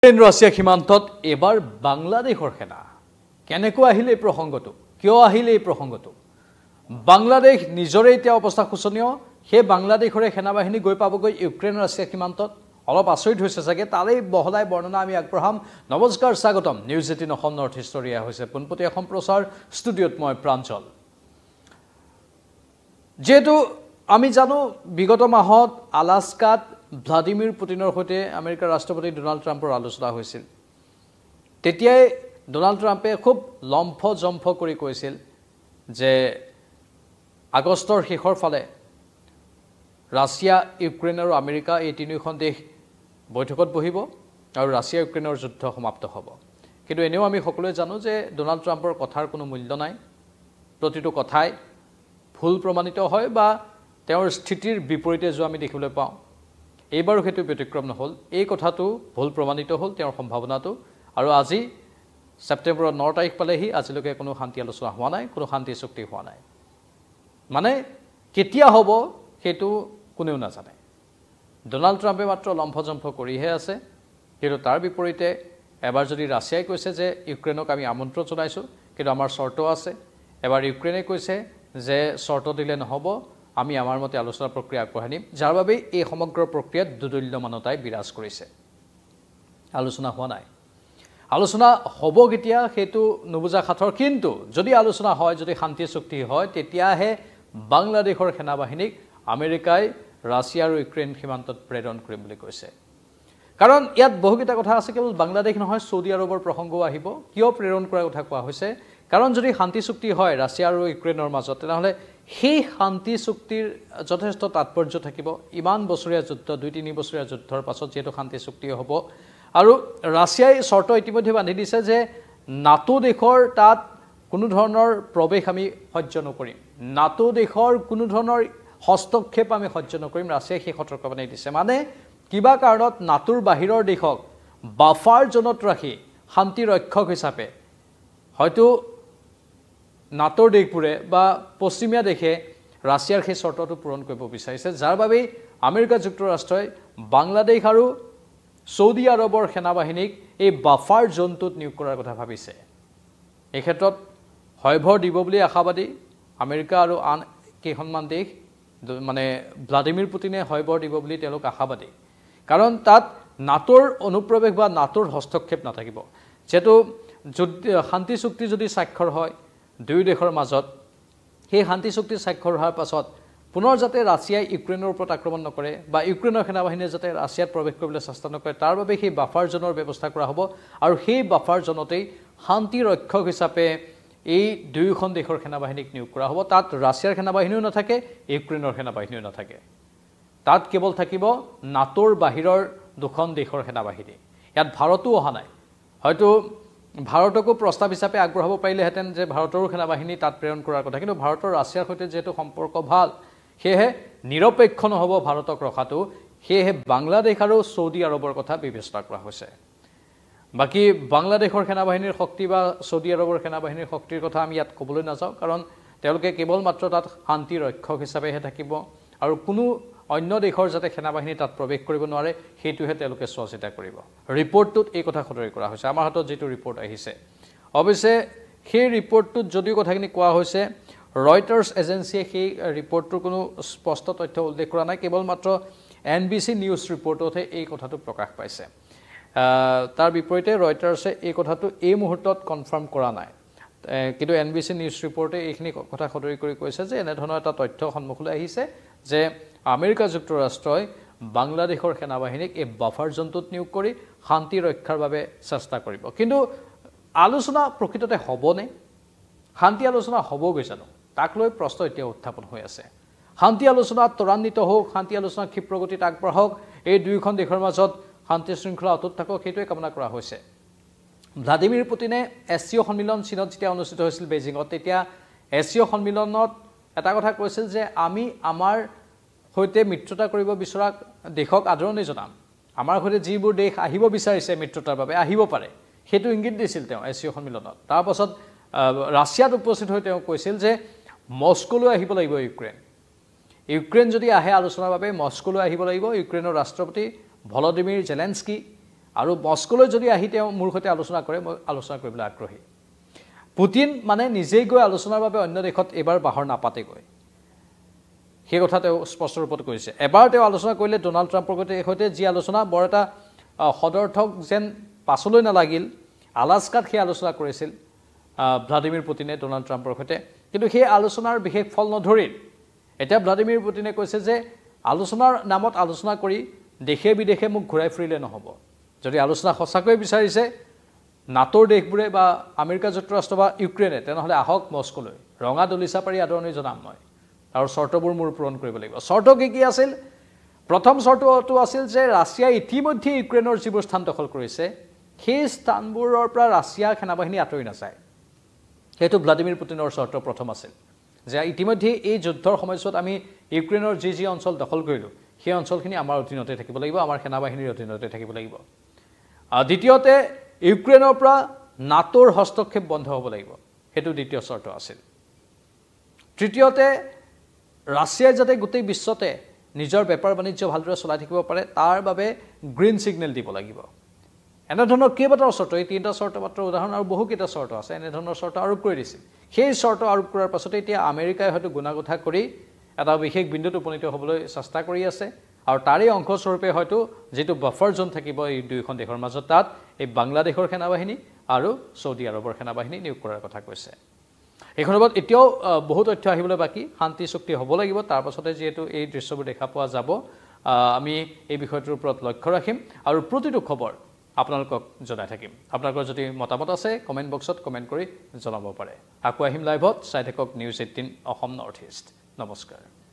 Russia সীমান্তত এবাৰ বাংলাদেশৰ সেনা কেনেকৈ আহিলে এই প্ৰসংগটো কিয় আহিলে এই প্ৰসংগটো বাংলাদেশ নিজৰে এতিয়া অৱস্থা শোচনীয় হে বাংলাদেশৰে সেনাবাহিনী গৈ পাবগৈ ইউক্ৰেইন ৰাছিয়া সীমান্তত অলপ আচৰিত হৈছে চাগে তাৰেই বহলাই বৰ্ণনা আমি আগবঢ়াম নমস্কাৰ স্বাগতম নিউজ 18 অসম নৰ্থ হিষ্টৰিয়া হৈছে পোনপটীয়া সম্প্ৰচাৰ ষ্টুডিঅ'ত মই প্ৰাঞ্জল যেটো আমি জানো বিগত মাহত আলাস্কাত ভ্লাদিমিৰ পুটিনৰ সৈতে আমেৰিকাৰ ৰাষ্ট্ৰপতি ডোনাল্ড ট্ৰাম্পৰ আলোচনা হৈছিল তেতিয়াই ডোনাল্ড ট্ৰাম্পে খুব লম্ফ কৰি কৈছিল যে আগষ্টৰ শেষৰ ফালে ৰাছিয়া ইউক্ৰেইন আৰু আমেৰিকা এই তিনিখন দেশ বৈঠকত বহিব আৰু ৰাছিয়া ইউক্ৰেইনৰ যুদ্ধ সমাপ্ত হ'ব কিন্তু এনেও আমি সকলোৱে জানো যে ডোনাল্ড ট্ৰাম্পৰ কথাৰ কোনো মূল্য নাই প্ৰতিটো কথাই ভুল প্ৰমাণিত হয় বা তেওঁৰ স্থিতিৰ বিপৰীতে যোৱা আমি দেখিবলৈ পাওঁ এইবাৰো হেতু ব্যতিক্ৰম নহল এই কথাটো ভুল প্ৰমাণিত হ'ল তেওঁৰ সম্ভাৱনাটো আৰু আজি সেপ্টেম্বৰৰ 9 তাৰিখ পালেহি আজিলৈকে কোনো শান্তি আলোচনা হোৱা নাই কোনো শান্তি চুক্তি হোৱা নাই মানে কেতিয়া হ'ব হেতু কোনেও নাজানে ডোনাল্ড ট্ৰাম্পে মাত্ৰ লম্ফজম্ফ কৰিহে আছে কিন্তু তাৰ বিপৰীতে এবাৰ যদি ৰাছিয়াই কৈছে যে ইউক্ৰেইনক আমি আমন্ত্ৰণ জনাইছো কিন্তু আমাৰ চৰ্ত আছে এবাৰ ইউক্ৰেইনে কৈছে যে চৰ্ত দিলে নহব আমি আমাৰ মতে আলোচনা প্ৰক্ৰিয়া আগবঢ়াই নিম যাৰ বাবে এই সমগ্ৰ প্ৰক্ৰিয়াত দুদুল্যমানতাই বিৰাজ কৰিছে আলোচনা হোৱা নাই আলোচনা হ'ব কেতিয়া হেতু নবুজা খাথৰ কিন্তু যদি আলোচনা হয় যদি শান্তি চুক্তি হয় তেতিয়াহে বাংলাদেশৰ সেনাবাহিনীক আমেৰিকাই ৰাছিয়া আৰু ইউক্ৰেইন সীমান্তত প্ৰেৰণ কৰিম বুলি কৈছে কাৰণ ইয়াত বহুকেইটা কথা আছে কেৱল বাংলাদেশ নহয় সৌদি আৰবৰ প্ৰসংগও আহিব কিয় প্ৰেৰণ কৰাৰ কথা কোৱা হৈছে কাৰণ যদি শান্তি চুক্তি হয় ৰাছিয়া আৰু ইউক্ৰেইনৰ মাজত তেনেহলে সেই শান্তি চুক্তিৰ যথেষ্ট তাৎপৰ্য থাকিব ইমান বছৰীয়া যুদ্ধ 2-3 বছৰীয়া যুদ্ধৰ পাছত যেটো শান্তি চুক্তি হ'ব আৰু ৰাছিয়াই চৰ্ত ইতিমধ্যে বান্ধি দিছে যে নাটো দেশৰ তাত কোনো ধৰণৰ প্ৰৱেশ আমি সহ্য নকৰিম নাটো দেশৰ কোনো ধৰণৰ হস্তক্ষেপ আমি সহ্য নকৰিম ৰাছিয়াই সেই সতৰ্কবাণী দিছে মানে কিবা কাৰণত নাটোৰ বাহিৰৰ দেশক বাফাৰ জোনত ৰাখি শান্তি ৰক্ষক হিচাপে হয়তো নাটোৰ দেশবোৰে বা পশ্চিমীয়া দেশে ৰাছিয়াৰ সেই চৰ্তটো পূৰণ কৰিব বিচাৰিছে যাৰ বাবে আমেৰিকা যুক্তৰাষ্ট্ৰই বাংলাদেশ আৰু সৌদি আৰবৰ সেনাবাহিনীক এই বাফাৰ জোনটোত নিয়োগ কৰাৰ কথা ভাবিছে এই ক্ষেত্ৰত হয়ভৰ দিব বুলি আশাবাদী আমেৰিকা আৰু আন কেইখনমান দেশ মানে ভ্লাদিমিৰ পুটিনে হয়ভৰ দিব বুলি তেওঁলোক আশাবাদী কাৰণ তাত নাটোৰ অনুপ্ৰৱেশ বা নাটোৰ হস্তক্ষেপ নাথাকিব যেটো শান্তি চুক্তি যদি স্বাক্ষৰ হয় দুই দেশৰ মাজত সেই শান্তি চুক্তি স্বাক্ষৰ হোৱাৰ পাছত পুনৰ যাতে ৰাছিয়াই ইউক্ৰেইনৰ ওপৰত আক্ৰমণ নকৰে বা ইউক্ৰেইনৰ সেনাবাহিনীয়ে যাতে ৰাছিয়াত প্ৰৱেশ কৰিবলৈ চেষ্টা নকৰে তাৰ বাবে সেই বাফাৰ জোনৰ ব্যৱস্থা কৰা হ'ব আৰু সেই বাফাৰ জোনতেই শান্তি ৰক্ষক হিচাপে এই দুয়োখন দেশৰ সেনাবাহিনীক নিয়োগ কৰা হ'ব তাত ৰাছিয়াৰ সেনাবাহিনীও নাথাকে ইউক্ৰেইনৰ সেনাবাহিনীও নাথাকে তাত কেৱল থাকিব নাটোৰ বাহিৰৰ দুখন দেশৰ সেনাবাহিনী ইয়াত ভাৰতো অহা নাই হয়তো ভাৰতকো প্ৰস্তাৱ হিচাপে আগবঢ়াব পাৰিলেহেঁতেন যে ভাৰতৰ সেনাবাহিনী তাত প্ৰেৰণ কৰাৰ কথা কিন্তু ভাৰতৰ ৰাছিয়াৰ সৈতে যেটো সম্পৰ্ক ভাল সেয়েহে নিৰপেক্ষ নহব ভাৰতক ৰখাটো সেয়েহে বাংলাদেশ আৰু সৌদি আৰবৰ কথা বিবেচনা কৰা হৈছে বাকি বাংলাদেশৰ সেনাবাহিনীৰ শক্তি বা সৌদি আৰবৰ সেনাবাহিনীৰ শক্তিৰ কথা আমি ইয়াত ক'বলৈ নাযাওঁ কাৰণ তেওঁলোকে কেৱল মাত্ৰ তাত শান্তি ৰক্ষক হিচাপেহে থাকিব আৰু কোনো অন্য দেশৰ যাতে সেনাবাহিনী তাত প্ৰৱেশ কৰিব নোৱাৰে হেতুহে তেওঁলোকে চোৱাচিতা কৰিব ৰিপৰ্টটোত এই কথা সদৰি কৰা হৈছে আমাৰ হাতত যেটো ৰিপৰ্ট আহিছে অৱশ্যে সেই ৰিপৰ্টটোত যদিও কথাখিনি কোৱা হৈছে ৰয়টাৰ্ছ এজেন্সিয়ে সেই ৰিপৰ্টটোৰ কোনো স্পষ্ট তথ্য উল্লেখ কৰা নাই কেৱল মাত্ৰ NBC নিউজ ৰিপৰ্টতহে এই কথাটো প্ৰকাশ পাইছে তাৰ বিপৰীতে ৰয়টাৰ্ছে এই কথাটো এই মুহূৰ্তত কনফাৰ্ম কৰা নাই কিন্তু NBC নিউজ ৰিপৰ্টে এইখিনি কথা সদৰি কৰি কৈছে যে এনে ধৰণৰ এটা তথ্য সন্মুখলৈ আহিছে যে আমেৰিকা যুক্তৰাষ্ট্ৰই বাংলাদেশৰ সেনাবাহিনীক এই বাফাৰ জোনটোত নিয়োগ কৰি শান্তি ৰক্ষাৰ বাবে চেষ্টা কৰিব কিন্তু আলোচনা প্ৰকৃততে হ'বনে শান্তি আলোচনা হ'বগৈ জানো তাক লৈ প্ৰশ্ন এতিয়া উত্থাপন হৈ আছে শান্তি আলোচনা ত্বৰান্বিত হোক শান্তি আলোচনা ক্ষিপ্ৰগতিত আগবঢ়াওক এই দুয়োখন দেশৰ মাজত শান্তি শৃংখলা অটুট থাকক সেইটোৱে কামনা কৰা হৈছে ভ্লাদিমিৰ পুটিনে এছচিঅ সন্মিলন চীনত যেতিয়া অনুষ্ঠিত হৈছিল বেইজিঙত তেতিয়া এছচিঅ সন্মিলনত এটা কথা কৈছিল যে আমি আমাৰ হৈতে মিত্ৰতা কৰিব বিচৰা দেশক আদৰণি জনাম আমাৰ হৈতে যিবোৰ দেশ আহিব বিচাৰিছে মিত্ৰতাৰ বাবে আহিব পাৰে হেতু ইংগিত দিছিল তেওঁ এছচিঅ সন্মিলনত তাৰ পাছত ৰাছিয়াত উপস্থিত হৈ তেওঁ কৈছিল যে মস্কোলৈ আহিব লাগিব ইউক্ৰেইন যদি আহে আলোচনাৰ বাবে মস্কোলৈ আহিব লাগিব ইউক্ৰেইনৰ ৰাষ্ট্ৰপতি ভলোদিমিৰ জেলেনস্কি আৰু মস্কোলৈ যদি আহি তেওঁ মোৰ সৈতে আলোচনা কৰে মই আলোচনা কৰিবলৈ আগ্ৰহী পুতিন মানে নিজেই গৈ আলোচনাৰ বাবে অন্য দেশত এবাৰ বাহৰ নাপাতেগৈ সেই কথা তেওঁ স্পষ্ট ৰূপত কৈছে এবাৰ তেওঁ আলোচনা কৰিলে ডোনাল্ড ট্ৰাম্পৰ সৈতে যি আলোচনা বৰ এটা সদৰ্থক যেন পাছলৈ নালাগিল আলাস্কাত সেই আলোচনা কৰিছিল ভ্লাদিমিৰ পুতিনে ডোনাল্ড ট্ৰাম্পৰ সৈতে কিন্তু সেই আলোচনাৰ বিশেষ ফল নধৰিল এতিয়া ভ্লাদিমিৰ পুতিনে কৈছে যে আলোচনাৰ নামত আলোচনা কৰি দেশে বিদেশে মুখ ঘূৰাই ফুৰিলে নহ'ব যদি আলোচনা সঁচাকৈ বিচাৰিছে নাটোৰ দেশবোৰে বা আমেৰিকা যুক্তৰাষ্ট্ৰ বা ইউক্ৰেইনে তেনেহ'লে আহক মস্কোলৈ ৰঙা দলিচা পাৰি আদৰণি জনাম মই আৰু চৰ্তবোৰ মোৰ পূৰণ কৰিব লাগিব চৰ্ত কি আছিল প্ৰথম চৰ্তটো আছিল যে ৰাছিয়াই ইতিমধ্যে ইউক্ৰেইনৰ যিবোৰ স্থান দখল কৰিছে সেই স্থানবোৰৰ পৰা ৰাছিয়া সেনাবাহিনী আঁতৰি নাযায় সেইটো ভ্লাদিমিৰ পুতিনৰ চৰ্ত প্ৰথম আছিল যে ইতিমধ্যে এই যুদ্ধৰ সময়ছোৱাত আমি ইউক্ৰেইনৰ যি অঞ্চল দখল কৰিলোঁ সেই অঞ্চলখিনি আমাৰ অধীনতে থাকিব লাগিব আমাৰ সেনাবাহিনীৰ অধীনতে থাকিব লাগিব দ্বিতীয়তে ইউক্ৰেইনৰ পৰা নাটোৰ হস্তক্ষেপ বন্ধ হ'ব লাগিব সেইটো দ্বিতীয় চৰ্ত আছিল তৃতীয়তে ৰাছিয়াই যাতে গোটেই বিশ্বতে নিজৰ বেপাৰ বাণিজ্য ভালদৰে চলাই থাকিব পাৰে তাৰ বাবে গ্ৰীণ সিগনেল দিব লাগিব এনেধৰণৰ কেইবাটাও চৰ্ত এই তিনিটা চৰ্ত মাত্ৰ উদাহৰণ আৰু বহুকেইটা চৰ্ত আছে এনেধৰণৰ চৰ্ত আৰোপ কৰি দিছিল সেই চৰ্ত আৰোপ কৰাৰ পাছতে এতিয়া আমেৰিকাই হয়তো গুণাগোঠা কৰি এটা বিশেষ বিন্দুত উপনীত হ'বলৈ চেষ্টা কৰি আছে আৰু তাৰে অংশস্বৰূপে হয়তো যেটো বাফাৰ জোন থাকিব এই দুইখন দেশৰ মাজত তাত এই বাংলাদেশৰ সেনাবাহিনী আৰু সৌদি আৰবৰ সেনাবাহিনী নিয়োগ কৰাৰ কথা কৈছে এই খণ্ডত এতিয়াও বহু তথ্য আহিবলৈ বাকি শান্তি চুক্তি হ'ব লাগিব তাৰ পাছতে যেটো এই দৃশ্যবোৰ দেখা পোৱা যাব আমি এই বিষয়টোৰ ওপৰত লক্ষ্য ৰাখিম আৰু প্ৰতিটো খবৰ আপোনালোকক জনাই থাকিম আপোনালোকৰ যদি মতামত আছে কমেন্ট বক্সত কমেন্ট কৰি জনাব পাৰে আকৌ আহিম লাইভত চাই থাকক নিউজ 18 অসম নৰ্থ ইষ্ট নমস্কাৰ